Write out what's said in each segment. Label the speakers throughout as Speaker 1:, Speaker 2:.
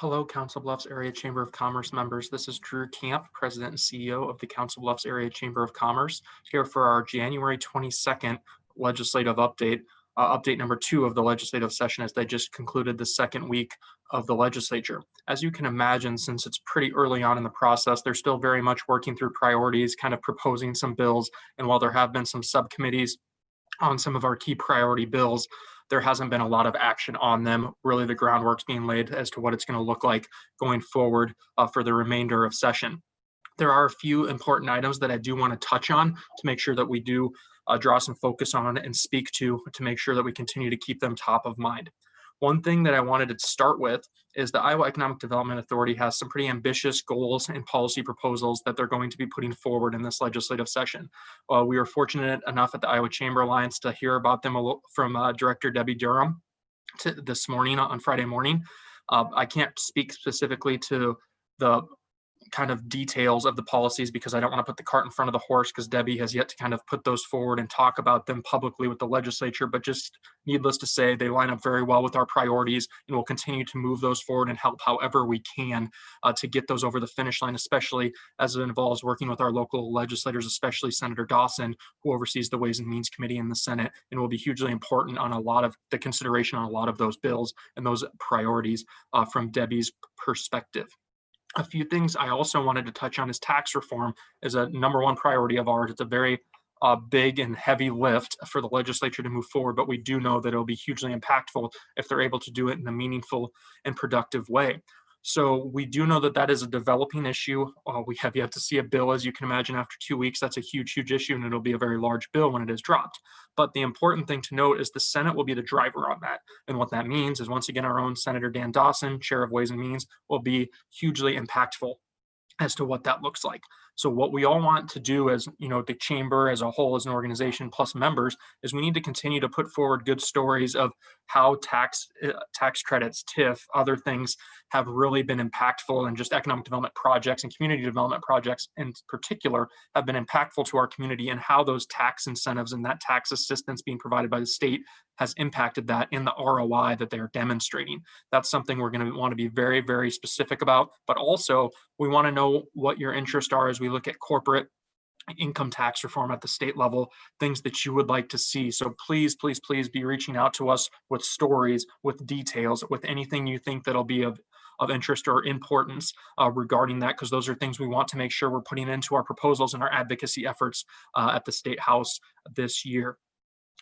Speaker 1: Hello, Council Bluffs Area Chamber of Commerce members. This is Drew Kamp, President and CEO of the Council Bluffs Area Chamber of Commerce, here for our January 22nd legislative update, update number 2 of the legislative session as they just concluded the second week of the legislature. As you can imagine, since it's pretty early on in the process, they're still very much working through priorities, kind of proposing some bills. And while there have been some subcommittees on some of our key priority bills, there hasn't been a lot of action on them. Really, the groundwork's being laid as to what it's going to look like going forward for the remainder of session. There are a few important items that I do want to touch on to make sure that we do draw some focus on and speak to make sure that we continue to keep them top of mind. One thing that I wanted to start with is the Iowa Economic Development Authority has some pretty ambitious goals and policy proposals that they're going to be putting forward in this legislative session. We were fortunate enough at the Iowa Chamber Alliance to hear about them from Director Debbie Durham this morning on Friday morning. I can't speak specifically to the kind of details of the policies because I don't want to put the cart in front of the horse because Debbie has yet to kind of put those forward and talk about them publicly with the legislature. But just needless to say, they line up very well with our priorities, and we'll continue to move those forward and help however we can to get those over the finish line, especially as it involves working with our local legislators, especially Senator Dawson, who oversees the Ways and Means Committee in the Senate and will be hugely important on a lot of the consideration on a lot of those bills and those priorities from Debbie's perspective. A few things I also wanted to touch on is tax reform is a number one priority of ours. It's a very big and heavy lift for the legislature to move forward, but we do know that it'll be hugely impactful if they're able to do it in a meaningful and productive way. So we do know that that is a developing issue. We have yet to see a bill, as you can imagine, after 2 weeks. That's a huge, huge issue, and it'll be a very large bill when it is dropped. But the important thing to note is the Senate will be the driver on that. And what that means is, once again, our own Senator Dan Dawson, Chair of Ways and Means, will be hugely impactful as to what that looks like. So what we all want to do as, the chamber as a whole, as an organization plus members, is we need to continue to put forward good stories of how tax credits, TIF, other things have really been impactful, and just economic development projects and community development projects in particular have been impactful to our community, and how those tax incentives and that tax assistance being provided by the state has impacted that in the ROI that they are demonstrating. That's something we're going to want to be very, very specific about, but also we want to know what your interests are as we look at corporate income tax reform at the state level, things that you would like to see. So please, please, please be reaching out to us with stories, with details, with anything you think that'll be of interest or importance regarding that, because those are things we want to make sure we're putting into our proposals and our advocacy efforts at the State House this year.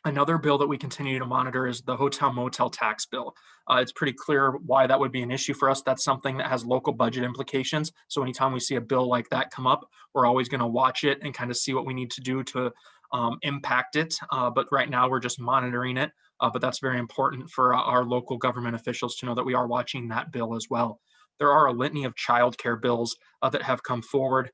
Speaker 1: Another bill that we continue to monitor is the hotel motel tax bill. It's pretty clear why that would be an issue for us. That's something that has local budget implications. So anytime we see a bill like that come up, we're always going to watch it and kind of see what we need to do to impact it. But right now we're just monitoring it. But that's very important for our local government officials to know that we are watching that bill as well. There are a litany of childcare bills that have come forward.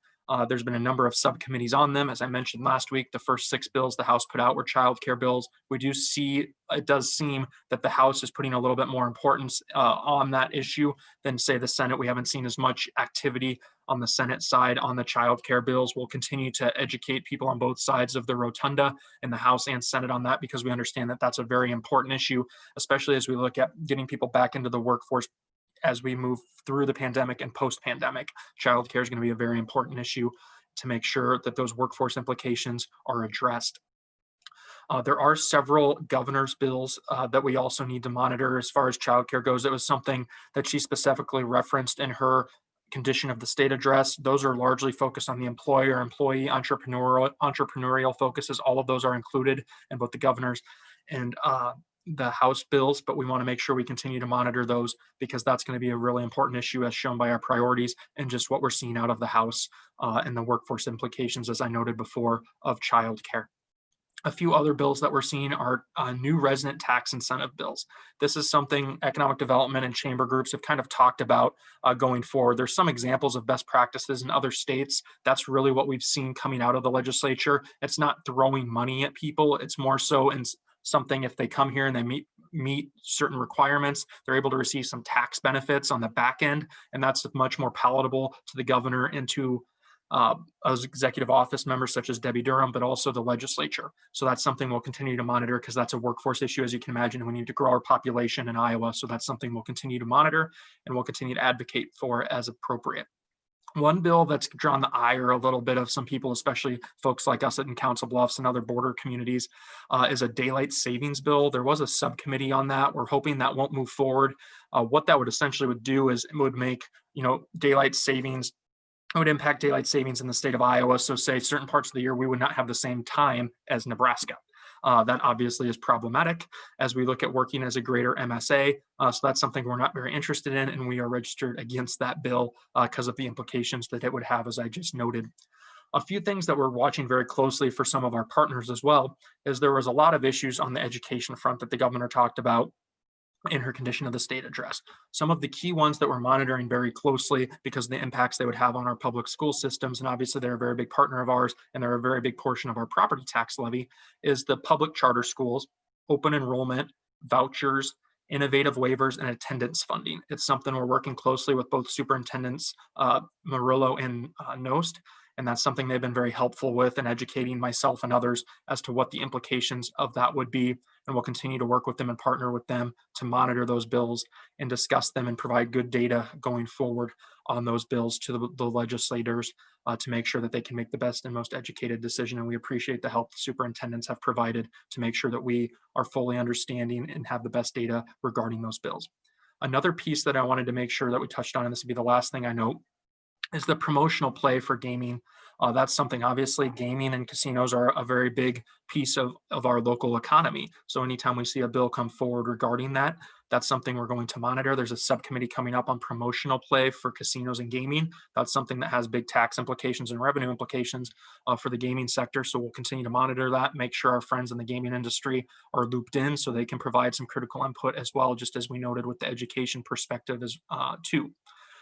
Speaker 1: There's been a number of subcommittees on them. As I mentioned last week, the first 6 bills the House put out were childcare bills. We do see, it does seem that the House is putting a little bit more importance on that issue than, say, the Senate. We haven't seen as much activity on the Senate side on the childcare bills. We'll continue to educate people on both sides of the rotunda in the House and Senate on that, because we understand that that's a very important issue, especially as we look at getting people back into the workforce as we move through the pandemic and post-pandemic. Childcare is going to be a very important issue to make sure that those workforce implications are addressed. There are several governor's bills that we also need to monitor as far as childcare goes. It was something that she specifically referenced in her condition of the state address. Those are largely focused on the employer, employee, entrepreneurial focuses. All of those are included in both the governor's and the House bills, but we want to make sure we continue to monitor those, because that's going to be a really important issue as shown by our priorities and just what we're seeing out of the House and the workforce implications, as I noted before, of childcare. A few other bills that we're seeing are new resident tax incentive bills. This is something economic development and chamber groups have kind of talked about going forward. There's some examples of best practices in other states. That's really what we've seen coming out of the legislature. It's not throwing money at people. It's more so in something, if they come here and they meet certain requirements, they're able to receive some tax benefits on the back end, and that's much more palatable to the governor and to as executive office members such as Debbie Durham, but also the legislature. So that's something we'll continue to monitor because that's a workforce issue, as you can imagine. We need to grow our population in Iowa. So that's something we'll continue to monitor and we'll continue to advocate for as appropriate. One bill that's drawn the ire a little bit of some people, especially folks like us in Council Bluffs and other border communities, is a daylight savings bill. There was a subcommittee on that. We're hoping that won't move forward. What that would essentially would do is it would make daylight savings. It would impact daylight savings in the state of Iowa. So, say certain parts of the year we would not have the same time as Nebraska. That obviously is problematic as we look at working as a greater MSA. So that's something we're not very interested in, and we are registered against that bill because of the implications that it would have, as I just noted. A few things that we're watching very closely for some of our partners as well is there was a lot of issues on the education front that the governor talked about in her condition of the state address. Some of the key ones that we're monitoring very closely because of the impacts they would have on our public school systems, and obviously they're a very big partner of ours and they're a very big portion of our property tax levy, is the public charter schools, open enrollment, vouchers, innovative waivers, and attendance funding. It's something we're working closely with both superintendents Murillo and Nost, and that's something they've been very helpful with in educating myself and others as to what the implications of that would be. And we'll continue to work with them and partner with them to monitor those bills and discuss them and provide good data going forward on those bills to the legislators to make sure that they can make the best and most educated decision. And we appreciate the help the superintendents have provided to make sure that we are fully understanding and have the best data regarding those bills. Another piece that I wanted to make sure that we touched on, and this would be the last thing I note, is the promotional play for gaming. That's something, obviously, gaming and casinos are a very big piece of our local economy. So anytime we see a bill come forward regarding that, that's something we're going to monitor. There's a subcommittee coming up on promotional play for casinos and gaming. That's something that has big tax implications and revenue implications for the gaming sector. So we'll continue to monitor that, make sure our friends in the gaming industry are looped in so they can provide some critical input as well, just as we noted with the education perspective as too.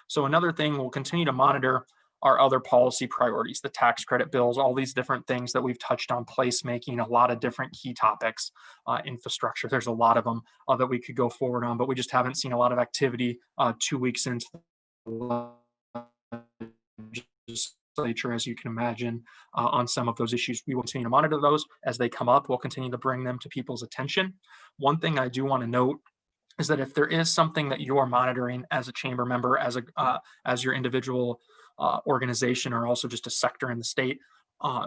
Speaker 1: So another thing we'll continue to monitor are other policy priorities, the tax credit bills, all these different things that we've touched on, placemaking, a lot of different key topics, infrastructure. There's a lot of them that we could go forward on, but we just haven't seen a lot of activity 2 weeks into the legislature, as you can imagine, on some of those issues. We will continue to monitor those as they come up. We'll continue to bring them to people's attention. One thing I do want to note is that if there is something that you are monitoring as a chamber member, as your individual organization, or also just a sector in the state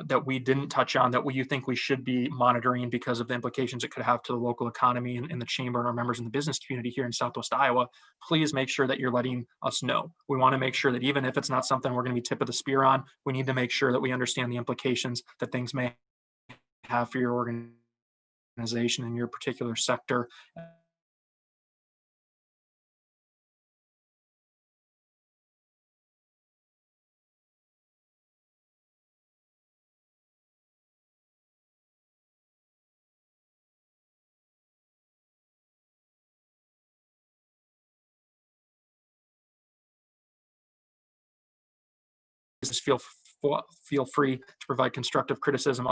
Speaker 1: that we didn't touch on, that you think we should be monitoring because of the implications it could have to the local economy and the chamber and our members in the business community here in Southwest Iowa, please make sure that you're letting us know. We want to make sure that even if it's not something we're going to be tip of the spear on, we need to make sure that we understand the implications that things may have for your organization and your particular sector. Feel free to provide constructive criticism.